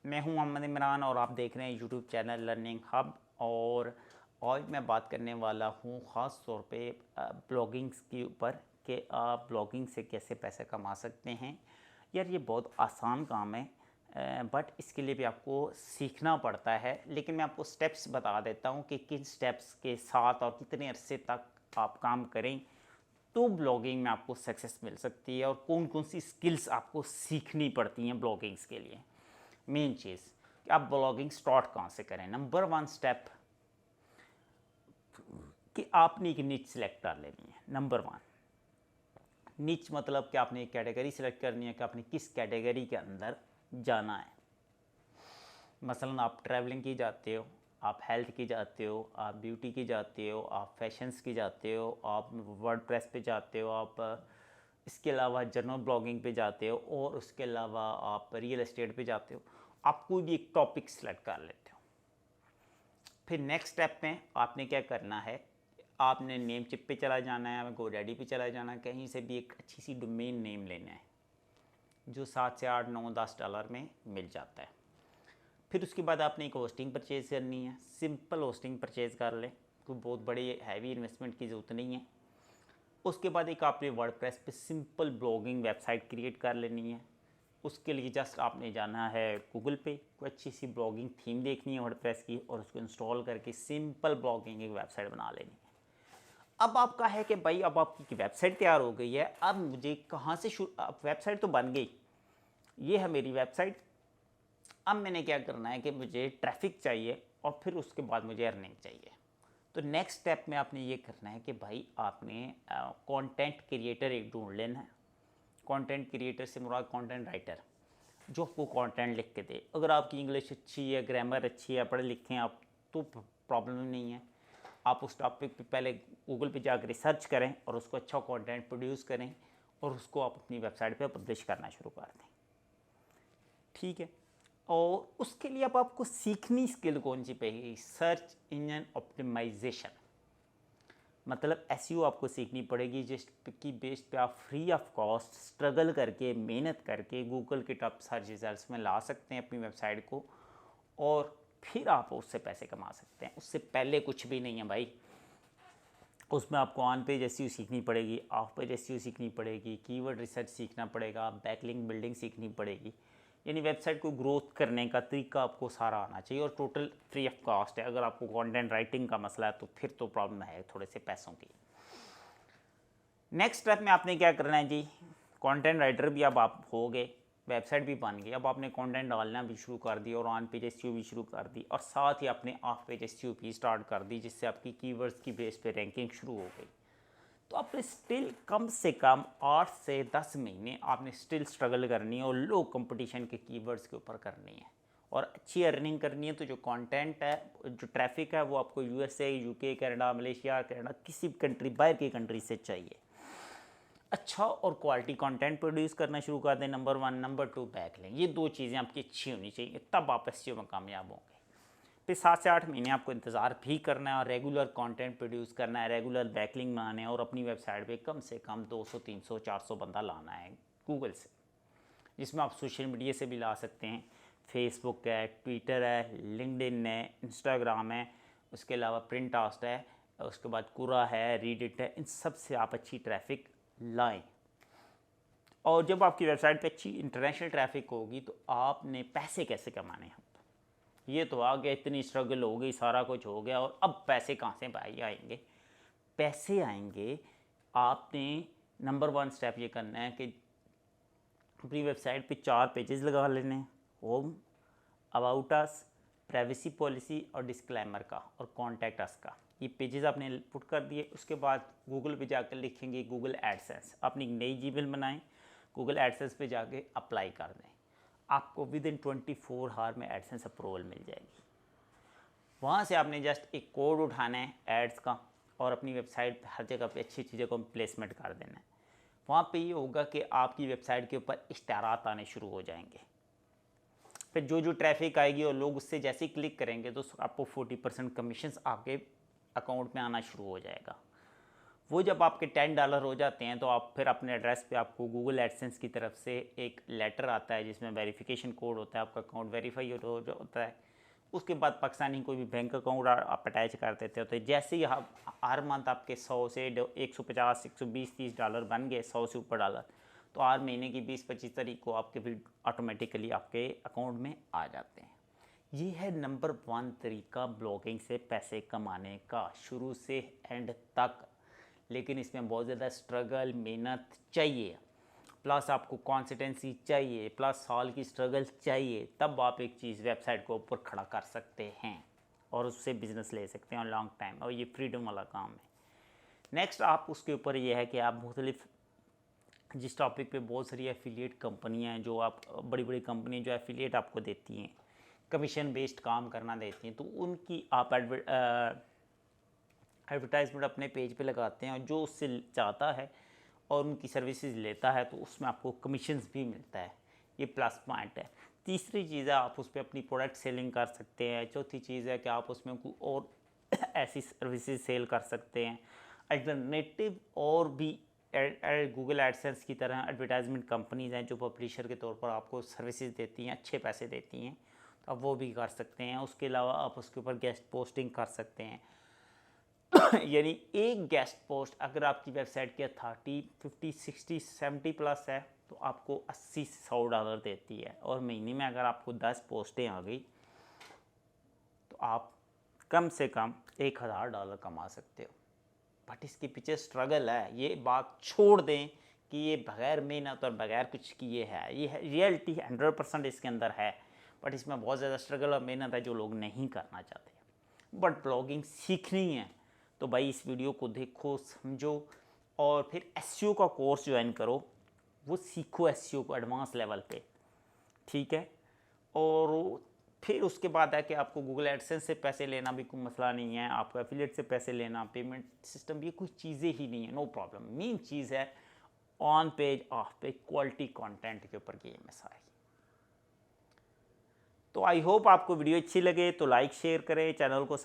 मैं हूं मोहम्मद इमरान और आप देख रहे हैं यूट्यूब चैनल लर्निंग हब। और आज मैं बात करने वाला हूं ख़ास तौर पे ब्लॉगिंग्स के ऊपर कि आप ब्लॉगिंग से कैसे पैसे कमा सकते हैं। यार ये बहुत आसान काम है, बट इसके लिए भी आपको सीखना पड़ता है। लेकिन मैं आपको स्टेप्स बता देता हूं कि किन स्टेप्स के साथ और कितने अरसे तक आप काम करें तो ब्लॉगिंग में आपको सक्सेस मिल सकती है, और कौन कौन सी स्किल्स आपको सीखनी पड़ती हैं ब्लॉगिंग्स के लिए। मेन चीज़ कि आप ब्लॉगिंग स्टार्ट कहाँ से करें। नंबर 1 स्टेप कि आपने एक निच सेलेक्ट कर लेनी है। नंबर 1 निच मतलब कि आपने एक कैटेगरी सेलेक्ट करनी है कि आपने किस कैटेगरी के अंदर जाना है। मसलन आप ट्रैवलिंग की जाते हो, आप हेल्थ की जाते हो, आप ब्यूटी की जाते हो, आप फैशंस की जाते हो, आप वर्डप्रेस पे जाते हो, आप इसके अलावा जर्नल ब्लॉगिंग पे जाते हो, और उसके अलावा आप रियल एस्टेट पे जाते हो। आप कोई भी एक टॉपिक सेलेक्ट कर लेते हो। फिर नेक्स्ट स्टेप में आपने क्या करना है, आपने नेम चिप पे चला जाना है, गोडैडी पे चला जाना है, कहीं से भी एक अच्छी सी डोमेन नेम लेना है जो 7 से 8 9 10 डॉलर में मिल जाता है। फिर उसके बाद आपने एक होस्टिंग परचेज़ करनी है। सिंपल होस्टिंग परचेज़ कर लें, कोई बहुत बड़ी हैवी इन्वेस्टमेंट की ज़रूरत नहीं है। उसके बाद एक आपने वर्डप्रेस पे सिंपल ब्लॉगिंग वेबसाइट क्रिएट कर लेनी है। उसके लिए जस्ट आपने जाना है गूगल पे, कोई अच्छी सी ब्लॉगिंग थीम देखनी है वर्डप्रेस की, और उसको इंस्टॉल करके सिंपल ब्लॉगिंग एक वेबसाइट बना लेनी है। अब आपका है कि भाई अब आपकी वेबसाइट तैयार हो गई है, अब मुझे कहाँ से शुरू। अब वेबसाइट तो बन गई, ये है मेरी वेबसाइट। अब मैंने क्या करना है कि मुझे ट्रैफिक चाहिए और फिर उसके बाद मुझे अर्निंग चाहिए। तो नेक्स्ट स्टेप में आपने ये करना है कि भाई आपने कंटेंट क्रिएटर एक ढूंढ लेना है। कंटेंट क्रिएटर से मुराद कंटेंट राइटर, जो आपको कंटेंट लिख के दे। अगर आपकी इंग्लिश अच्छी है, ग्रामर अच्छी है, पढ़े लिखे हैं आप, तो प्रॉब्लम नहीं है। आप उस टॉपिक पे पहले गूगल पे जाकर रिसर्च करें और उसको अच्छा कंटेंट प्रोड्यूस करें, और उसको आप अपनी वेबसाइट पे पब्लिश करना शुरू कर दें। ठीक है। और उसके लिए अब आपको सीखनी स्किल कौन सी पड़ेगी, सर्च इंजन ऑप्टिमाइजेशन। मतलब एसईओ आपको सीखनी पड़ेगी, जिसकी बेस पे आप फ्री ऑफ कॉस्ट स्ट्रगल करके मेहनत करके गूगल के टॉप सर्च रिजल्ट्स में ला सकते हैं अपनी वेबसाइट को, और फिर आप उससे पैसे कमा सकते हैं। उससे पहले कुछ भी नहीं है भाई। उसमें आपको ऑन पेज एसईओ सीखनी पड़ेगी, ऑफ पेज एसईओ सीखनी पड़ेगी, कीवर्ड रिसर्च सीखना पड़ेगा, बैकलिंक बिल्डिंग सीखनी पड़ेगी। यानी वेबसाइट को ग्रोथ करने का तरीका आपको सारा आना चाहिए, और टोटल फ्री ऑफ कॉस्ट है। अगर आपको कंटेंट राइटिंग का मसला है तो फिर तो प्रॉब्लम है थोड़े से पैसों की। नेक्स्ट स्टेप में आपने क्या करना है जी, कंटेंट राइटर भी अब आप हो गए, वेबसाइट भी बन गई। अब आपने कंटेंट डालना भी शुरू कर दिया और ऑन पेज एसईओ भी शुरू कर दी, और साथ ही आपने ऑफ पेज एसईओ भी स्टार्ट कर दी, जिससे आपकी कीवर्ड्स की बेस पे रैंकिंग शुरू हो गई। तो आपने स्टिल कम से कम 8 से 10 महीने आपने स्टिल स्ट्रगल करनी है, और लो कंपटीशन के कीवर्ड्स के ऊपर करनी है, और अच्छी अर्निंग करनी है। तो जो कंटेंट है, जो ट्रैफिक है, वो आपको USA, UK, Canada, Malaysia, Canada, किसी भी कंट्री, बाहर की कंट्री से चाहिए। अच्छा और क्वालिटी कंटेंट प्रोड्यूस करना शुरू कर दें, नंबर 1। Number 2 backlink. ये दो चीज़ें आपकी अच्छी होनी चाहिए, तब आप एसईओ में कामयाब होंगे। फिर 7 से 8 महीने आपको इंतज़ार भी करना है, और रेगुलर कंटेंट प्रोड्यूस करना है, रेगुलर बैकलिंक बनाने हैं, और अपनी वेबसाइट पे कम से कम 200 300 400 बंदा लाना है गूगल से, जिसमें आप सोशल मीडिया से भी ला सकते हैं। फेसबुक है, ट्विटर है, लिंक्डइन है, इंस्टाग्राम है, उसके अलावा प्रिंटास्ट है, उसके बाद कुरा है, रीडिट है। इन सब से आप अच्छी ट्रैफिक लाएं। और जब आपकी वेबसाइट पे अच्छी इंटरनेशनल ट्रैफिक होगी तो आपने पैसे कैसे कमाने हैं। ये तो आ गया, इतनी स्ट्रगल हो गई, सारा कुछ हो गया, और अब पैसे कहाँ से भाई आएंगे। पैसे आएंगे, आपने नंबर 1 स्टेप ये करना है कि अपनी वेबसाइट पे 4 पेजेस लगा लेने हैं। Home, about us, privacy policy और डिस्क्लेमर का, और कॉन्टैक्ट अस का। ये पेजेस आपने पुट कर दिए। उसके बाद गूगल पे जाकर लिखेंगे गूगल एडसेंस। अपनी एक नई जीमेल बनाएं, गूगल एडसेंस पे जाके अप्लाई कर दें। आपको विद इन 24 आवर में एडसेंस अप्रूवल मिल जाएगी। वहाँ से आपने जस्ट एक कोड उठाना है एड्स का, और अपनी वेबसाइट पर हर जगह पे अच्छी चीज़ों को प्लेसमेंट कर देना है। वहाँ पे ये होगा कि आपकी वेबसाइट के ऊपर इश्तारात आने शुरू हो जाएंगे। फिर जो जो ट्रैफिक आएगी और लोग उससे जैसे ही क्लिक करेंगे तो आपको 40% कमीशन आपके अकाउंट में आना शुरू हो जाएगा। वो जब आपके $10 हो जाते हैं तो आप फिर अपने एड्रेस पे आपको गूगल एडसेंस की तरफ से एक लेटर आता है जिसमें वेरिफिकेशन कोड होता है, आपका अकाउंट वेरीफाई होता है। उसके बाद पाकिस्तानी कोई भी बैंक अकाउंट आप अटैच कर देते हो, तो जैसे ही आप हर मंथ आपके 100 से 150 120 $30 बन गए, 100 से ऊपर डॉलर, तो हर महीने की 20-25 तारीख को आपके फिर ऑटोमेटिकली आपके अकाउंट में आ जाते हैं। ये है नंबर 1 तरीका ब्लॉगिंग से पैसे कमाने का, शुरू से एंड तक। लेकिन इसमें बहुत ज़्यादा स्ट्रगल, मेहनत चाहिए, प्लस आपको कॉन्सिस्टेंसी चाहिए, प्लस साल की स्ट्रगल चाहिए, तब आप एक चीज़ वेबसाइट को ऊपर खड़ा कर सकते हैं और उससे बिज़नेस ले सकते हैं लॉन्ग टाइम, और ये फ्रीडम वाला काम है। नेक्स्ट आप उसके ऊपर ये है कि आप मुख्तलिफ जिस टॉपिक पे बहुत सारी एफिलिएट कंपनियां हैं, जो आप बड़ी बड़ी कंपनी जो एफिलिएट आपको देती हैं, कमीशन बेस्ड काम करना देती हैं, तो उनकी आप एडवर्टाइजमेंट अपने पेज पे लगाते हैं, और जो उससे चाहता है और उनकी सर्विसेज लेता है तो उसमें आपको कमीशंस भी मिलता है। ये प्लस पॉइंट है। तीसरी चीज़ है आप उस पर अपनी प्रोडक्ट सेलिंग कर सकते हैं। चौथी चीज़ है कि आप उसमें कोई और ऐसी सर्विसेज सेल कर सकते हैं। अल्टरनेटिव और भी गूगल एडसेंस की तरह एडवर्टाइजमेंट कंपनीज हैं जो पब्लिशर के तौर पर आपको सर्विसेज देती हैं, अच्छे पैसे देती हैं, तो आप वो भी कर सकते हैं। उसके अलावा आप उसके ऊपर गेस्ट पोस्टिंग कर सकते हैं। यानी एक गेस्ट पोस्ट अगर आपकी वेबसाइट की 30, 50, 60, 70 प्लस है तो आपको $80-100 देती है, और महीने में अगर आपको 10 पोस्टें आ गई तो आप कम से कम $1000 कमा सकते हो। बट इसके पीछे स्ट्रगल है, ये बात छोड़ दें कि ये बगैर मेहनत और बगैर कुछ किए है, ये है रियलिटी 100% इसके अंदर है। बट इसमें बहुत ज़्यादा स्ट्रगल और मेहनत है जो लोग नहीं करना चाहते। बट ब्लॉगिंग सीखनी है तो भाई इस वीडियो को देखो, समझो, और फिर एसईओ का कोर्स ज्वाइन करो, वो सीखो एसईओ को एडवांस लेवल पे, ठीक है। और फिर उसके बाद है कि आपको गूगल एडसेंस से पैसे लेना भी कोई मसला नहीं है, आपको एफिलिएट से पैसे लेना, पेमेंट सिस्टम, ये कोई चीज़ें ही नहीं है, नो प्रॉब्लम। मेन चीज़ है on page of page quality content के ऊपर गेम है सारी। तो आई होप आपको वीडियो अच्छी लगे तो लाइक शेयर करें, चैनल को